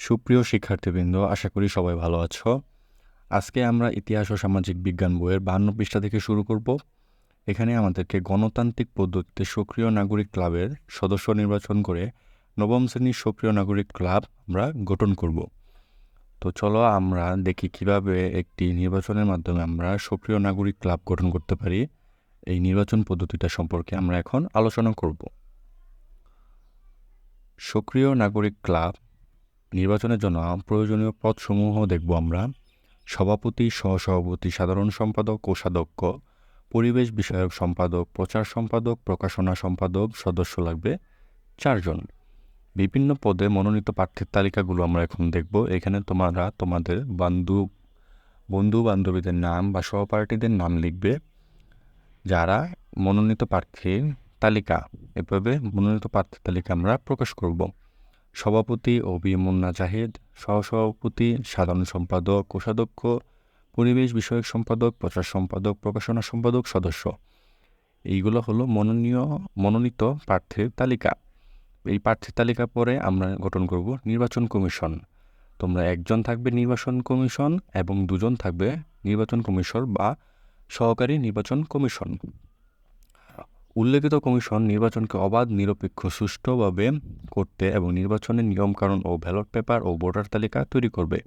সুপ্রিয় শিক্ষার্থীবৃন্দ, আশা করি সবাই ভালো আছো। আজকে আমরা ইতিহাস ও সামাজিক বিজ্ঞান বইয়ের 52 পৃষ্ঠা থেকে শুরু করব। এখানে আমাদেরকে গণতান্ত্রিক পদ্ধতিতে সক্রিয় নাগরিক ক্লাবের সদস্য নির্বাচন করে নবম শ্রেণীর সক্রিয় নাগরিক ক্লাব আমরা গঠন করব। তো চলো আমরা দেখি কিভাবে একটি নির্বাচনের মাধ্যমে আমরা সক্রিয় নাগরিক ক্লাব গঠন করতে পারি। এই নির্বাচন পদ্ধতিটা সম্পর্কে আমরা এখন আলোচনা করব। সক্রিয় নাগরিক ক্লাব নির্বাচনের জন্য প্রয়োজনীয় পদসমূহ দেখব আমরা। সভাপতি, সহসভাপতি, সাধারণ সম্পাদক, কোষাধ্যক্ষ, পরিবেশ বিষয়ক সম্পাদক, প্রচার সম্পাদক, প্রকাশনা সম্পাদক, সদস্য লাগবে 4 জন। বিভিন্ন পদে মনোনীত প্রার্থীর তালিকাগুলো আমরা এখন দেখব। এখানে তোমরা তোমাদের বন্ধু বান্ধবীদের নাম বা সহপাঠীদের নাম লিখবে যারা মনোনীত প্রার্থীর তালিকা। এভাবে মনোনীত প্রার্থীর তালিকা আমরা প্রকাশ করব। সভাপতি মুন্না জাহিদ, সহসভাপতি, সাধারণ সম্পাদক, কোষাধ্যক্ষ, পরিবেশ বিষয়ক সম্পাদক, প্রচার সম্পাদক, প্রকাশনা সম্পাদক, সদস্য। এইগুলো হলো মনোনীত প্রার্থীর তালিকা। এই প্রার্থীর তালিকা পরে আমরা গঠন করব নির্বাচন কমিশন। তোমরা 1 জন থাকবে নির্বাচন কমিশন এবং 2 জন থাকবে নির্বাচন কমিশন বা সহকারী নির্বাচন কমিশন। উল্লেখিত কমিশন নির্বাচনকে অবাধ, নিরপেক্ষ, সুষ্ঠুভাবে করতে এবং নির্বাচনের নিয়মকানুন ও ব্যালট পেপার ও ভোটার তালিকা তৈরি করবে।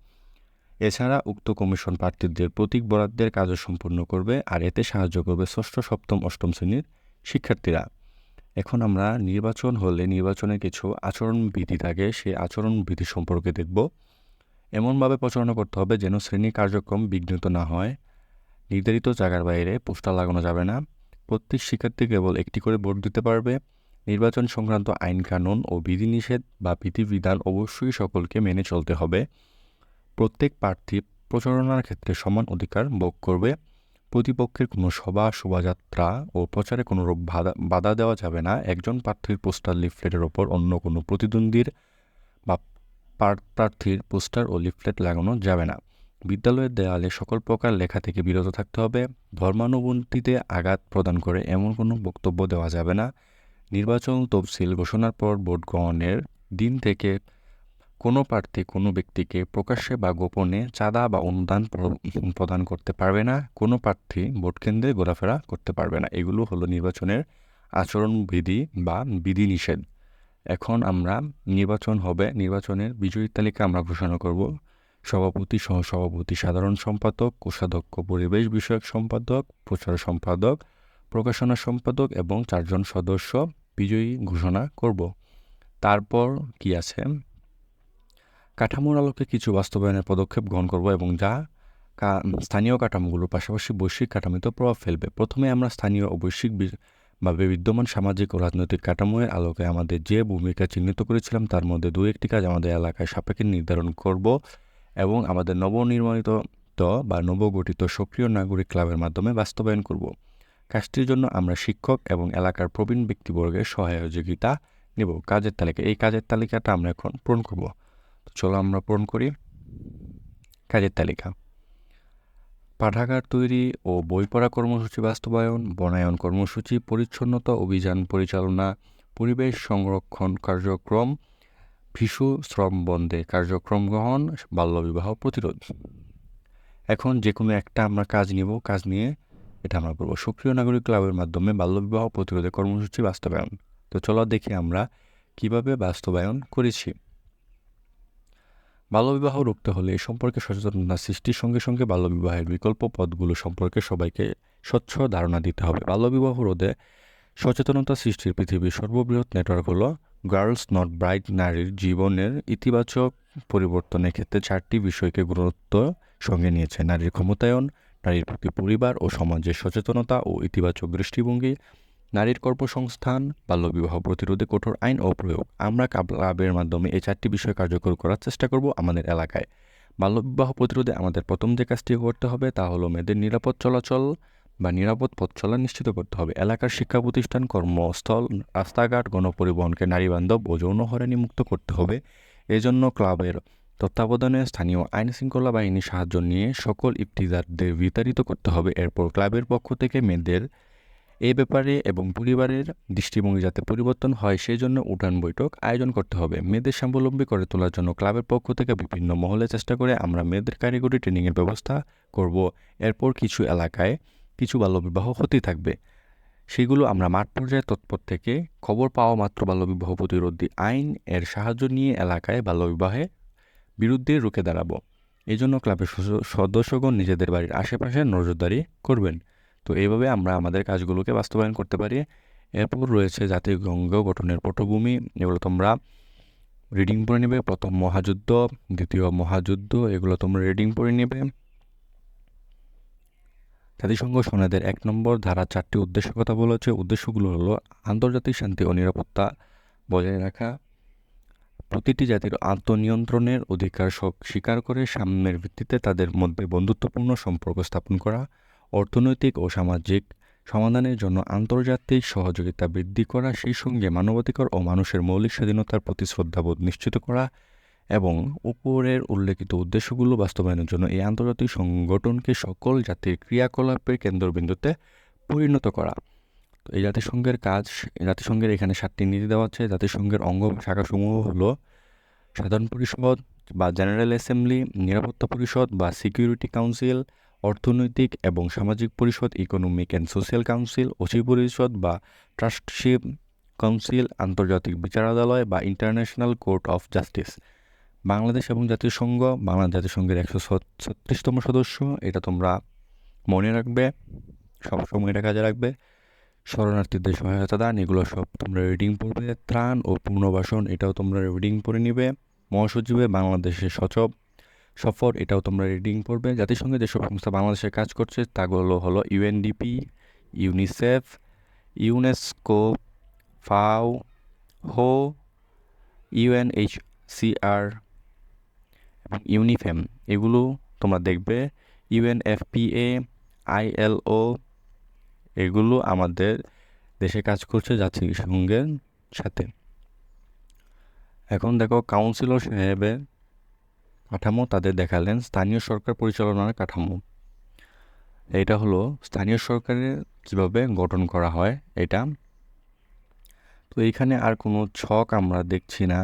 এছাড়া উক্ত কমিশন প্রার্থীদের প্রতীক বরাদ্দের কাজও সম্পন্ন করবে, আর এতে সাহায্য করবে ষষ্ঠ, সপ্তম, অষ্টম শ্রেণীর শিক্ষার্থীরা। এখন আমরা নির্বাচন হলে নির্বাচনের কিছু আচরণবিধি থাকে, সেই আচরণবিধি সম্পর্কে দেখব। এমনভাবে প্রচারণা করতে হবে যেন শ্রেণী কার্যক্রম বিঘ্নিত না হয়। নির্ধারিত জায়গার বাইরে পোস্টার লাগানো যাবে না। প্রত্যেক শিক্ষার্থী কেবল একটি করে ভোট দিতে পারবে। নির্বাচন সংক্রান্ত আইন কানুন ও বিধিনিষেধ বা বিধিবিধান অবশ্যই সকলকে মেনে চলতে হবে। প্রত্যেক প্রার্থী প্রচারণার ক্ষেত্রে সমান অধিকার ভোগ করবে। প্রতিপক্ষের কোনো সভা, শোভাযাত্রা ও প্রচারে কোনো বাধা দেওয়া যাবে না। একজন প্রার্থীর পোস্টার, লিফলেটের ওপর অন্য কোনো প্রতিদ্বন্দ্বীর বা প্রার্থীর পোস্টার ও লিফলেট লাগানো যাবে না। বিদ্যালয়ের দেয়ালে সকল প্রকার লেখা থেকে বিরত থাকতে হবে। ধর্মানুভূতিতে আঘাত প্রদান করে এমন কোনো বক্তব্য দেওয়া যাবে না। নির্বাচন তফসিল ঘোষণার পর ভোট গ্রহণের দিন থেকে কোনো প্রার্থী কোনো ব্যক্তিকে প্রকাশ্যে বা গোপনে চাঁদা বা অনুদান প্রদান করতে পারবে না। কোনো প্রার্থী ভোটকেন্দ্রে ঘোরাফেরা করতে পারবে না। এগুলো হলো নির্বাচনের আচরণবিধি বা বিধিনিষেধ। এখন আমরা নির্বাচন হবে, নির্বাচনের বিজয়ী তালিকা আমরা ঘোষণা করব। সভাপতি, সহসভাপতি, সাধারণ সম্পাদক, কোষাধ্যক্ষ, পরিবেশ বিষয়ক সম্পাদক, প্রচার সম্পাদক, প্রকাশনা সম্পাদক এবং 4 জন সদস্য বিজয়ী ঘোষণা করব। তারপর কি আছে, কাঠামোর আলোকে কিছু বাস্তবায়নের পদক্ষেপ গ্রহণ করব এবং যা স্থানীয় কাঠামোগুলোর পাশাপাশি বৈশ্বিক কাঠামোতে প্রভাব ফেলবে। প্রথমে আমরা স্থানীয় ও বৈশ্বিক ভাবে বিদ্যমান সামাজিক ও রাজনৈতিক কাঠামোর আলোকে আমাদের যে ভূমিকা চিহ্নিত করেছিলাম তার মধ্যে 2-1টি কাজ আমাদের এলাকায় সাপেক্ষে নির্ধারণ করব এবং আমাদের নবনির্মিত বা নবগঠিত সক্রিয় নাগরিক ক্লাবের মাধ্যমে বাস্তবায়ন করব। কাজটির জন্য আমরা শিক্ষক এবং এলাকার প্রবীণ ব্যক্তিবর্গের সহযোগিতা নেব। কাজের তালিকা, এই কাজের তালিকাটা আমরা এখন পূরণ করব। চলো আমরা পূরণ করি। কাজের তালিকা: পাঠাগার তৈরি ও বই পড়া কর্মসূচি বাস্তবায়ন, বনায়ন কর্মসূচি, পরিচ্ছন্নতা অভিযান পরিচালনা, পরিবেশ সংরক্ষণ কার্যক্রম, শিশু শ্রম বন্ধে কার্যক্রম গ্রহণ, বাল্যবিবাহ প্রতিরোধ। এখন যে কোনো একটা আমরা কাজ নিব, কাজ নিয়ে এটা আমরা করব। সক্রিয় নাগরিক ক্লাবের মাধ্যমে বাল্যবিবাহ প্রতিরোধে কর্মসূচি বাস্তবায়ন। তো চলো দেখি আমরা কিভাবে বাস্তবায়ন করেছি। বাল্যবিবাহ রুখতে হলে এ সম্পর্কে সচেতনতা সৃষ্টির সঙ্গে সঙ্গে বাল্যবিবাহের বিকল্প পথগুলো সম্পর্কে সবাইকে স্বচ্ছ ধারণা দিতে হবে। বাল্যবিবাহ রোধে সচেতনতা সৃষ্টির পৃথিবীর সর্ববৃহৎ নেটওয়ার্ক হলো গার্লস নট ব্রাইট। নারীর জীবনের ইতিবাচক পরিবর্তনের ক্ষেত্রে 4টি বিষয়কে গুরুত্ব সঙ্গে নিয়েছে: নারীর ক্ষমতায়ন, নারীর প্রতি পরিবার ও সমাজের সচেতনতা ও ইতিবাচক দৃষ্টিভঙ্গি, নারীর কর্মসংস্থান, বাল্যবিবাহ প্রতিরোধে কঠোর আইন ও প্রয়োগ। আমরা ক্লাবের মাধ্যমে এই 4টি বিষয় কার্যকর করার চেষ্টা করব আমাদের এলাকায়। বাল্যবিবাহ প্রতিরোধে আমাদের প্রথম যে কাজটি করতে হবে তা হলো মেয়েদের নিরাপদ চলাচল বা নিরাপদ পথ চলা নিশ্চিত করতে হবে। এলাকার শিক্ষা প্রতিষ্ঠান, কর্মস্থল, রাস্তাঘাট, গণপরিবহনকে নারীবান্ধব ও যৌন হয়রানি মুক্ত করতে হবে। এজন্য ক্লাবের তত্ত্বাবধানে স্থানীয় আইন শৃঙ্খলা বাহিনীর সাহায্য নিয়ে সকল ইফতিজারদের বিতাড়িত করতে হবে। এরপর ক্লাবের পক্ষ থেকে মেয়েদের এই ব্যাপারে এবং পরিবারের দৃষ্টিভঙ্গি যাতে পরিবর্তন হয় সেই জন্য উঠান বৈঠক আয়োজন করতে হবে। মেয়েদের স্বাবলম্বী করে তোলার জন্য ক্লাবের পক্ষ থেকে বিভিন্ন মহলে চেষ্টা করে আমরা মেয়েদের কারিগরি ট্রেনিংয়ের ব্যবস্থা করব। এরপর কিছু এলাকায় কিছু বাল্যবিবাহ হতেই থাকবে, সেগুলো আমরা মাঠ পর্যায়ে তৎপর থেকে খবর পাওয়া মাত্র বাল্যবিবাহ প্রতিরোধী আইন এর সাহায্য নিয়ে এলাকায় বাল্যবিবাহের বিরুদ্ধে রুখে দাঁড়াবো। এই জন্য ক্লাবের সদস্যগণ নিজেদের বাড়ির আশেপাশে নজরদারি করবেন। তো এইভাবে আমরা আমাদের কাজগুলোকে বাস্তবায়ন করতে পারি। এরপর রয়েছে জাতিসংঘ গঠনের পটভূমি, এগুলো তোমরা রিডিং পড়ে নেবে। প্রথম মহাযুদ্ধ, দ্বিতীয় মহাযুদ্ধ, এগুলো তোমরা রিডিং পড়ে নেবে। জাতিসংঘ সনদের 1 নম্বর ধারা 4টি উদ্দেশ্যের কথা বলেছে। উদ্দেশ্যগুলো হলো আন্তর্জাতিক শান্তি ও নিরাপত্তা বজায় রাখা, প্রতিটি জাতির আত্মনিয়ন্ত্রণের অধিকার স্বীকার করে সাম্যের ভিত্তিতে তাদের মধ্যে বন্ধুত্বপূর্ণ সম্পর্ক স্থাপন করা, অর্থনৈতিক ও সামাজিক সমাধানের জন্য আন্তর্জাতিক সহযোগিতা বৃদ্ধি করা, সেই সঙ্গে মানবাধিকার ও মানুষের মৌলিক স্বাধীনতার প্রতি শ্রদ্ধাবোধ নিশ্চিত করা এবং উপরের উল্লেখিত উদ্দেশ্যগুলো বাস্তবায়নের জন্য এই আন্তর্জাতিক সংগঠনকে সকল জাতির ক্রিয়াকলাপের কেন্দ্রবিন্দুতে পরিণত করা। তো এই জাতিসংঘের এখানে 7টি নীতি দেওয়া আছে। জাতিসংঘের অঙ্গ শাখাসমূহ হলো সাধারণ পরিষদ বা জেনারেল অ্যাসেম্বলি, নিরাপত্তা পরিষদ বা সিকিউরিটি কাউন্সিল, অর্থনৈতিক এবং সামাজিক পরিষদ economic and social council, OC পরিষদ বা ট্রাস্টশিপ কাউন্সিল, আন্তর্জাতিক বিচার আদালত বা international court of justice. Bangladesh এবং জাতিসংঘ, বাংলাদেশ জাতিসংঘের 136তম সদস্য, এটা তোমরা মনে রাখবে, সবসময় এটা কাজে রাখবে। শরণার্থীদের সহায়তা দান, এগুলো সব তোমরা রিডিং পড়বে। ত্রাণ ও পুনর্বাসন, এটাও তোমরা রিডিং পড়ে নিবে। মহাসচিবের বাংলাদেশের সফর, এটাও তোমরা রিডিং পড়বে। জাতিসংঘের যেসব সংস্থা বাংলাদেশে কাজ করছে তাগুলো হলো ইউএনডিপি, ইউনিসেফ, ইউনেস্কো, ফাও, হো, ইউএনএইচসিআর এবং ইউনিফেম, এগুলো তোমরা দেখবে। ইউএনএফপিএ, আইএলও, এগুলো আমাদের দেশে কাজ করছে জাতিসংঘের সাথে। এখন দেখো কাউন্সিলর সাহেবের কাঠামো তাদের দেখালেন স্থানীয় সরকার পরিচালনার কাঠামো। এটা হলো স্থানীয় সরকারের কিভাবে গঠন করা হয় এটা। তো এইখানে আর কোনো ছক আমরা দেখছি না,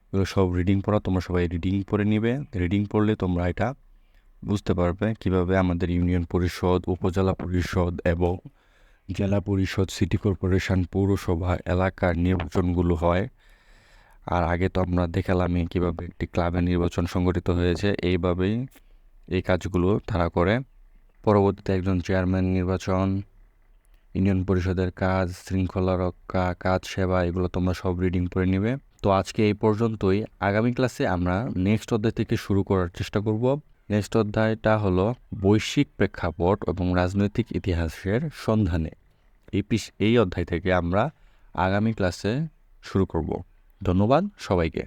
এগুলো সব রিডিং পড়া, তোমরা সবাই রিডিং পড়ে নিবে। রিডিং পড়লে তোমরা এটা বুঝতে পারবে কিভাবে আমাদের ইউনিয়ন পরিষদ, উপজেলা পরিষদ এবং জেলা পরিষদ, সিটি কর্পোরেশন, পৌরসভা, এলাকার নির্বাচনগুলো হয়। আর আগে তো আমরা দেখালামই কীভাবে একটি ক্লাবের নির্বাচন সংগঠিত হয়েছে। এইভাবেই এই কাজগুলো তারা করে। পরবর্তীতে একজন চেয়ারম্যান নির্বাচন, ইউনিয়ন পরিষদের কাজ, শৃঙ্খলা রক্ষা, কাজ, সেবা, এগুলো তোমরা সব রিডিং করে নিবে। তো আজকে এই পর্যন্তই। আগামী ক্লাসে আমরা নেক্সট অধ্যায় থেকে শুরু করার চেষ্টা করব। নেক্সট অধ্যায়টা হলো বৈশ্বিক প্রেক্ষাপট এবং রাজনৈতিক ইতিহাসের সন্ধানে। এই অধ্যায় থেকে আমরা আগামী ক্লাসে শুরু করব। ধন্যবাদ সবাইকে।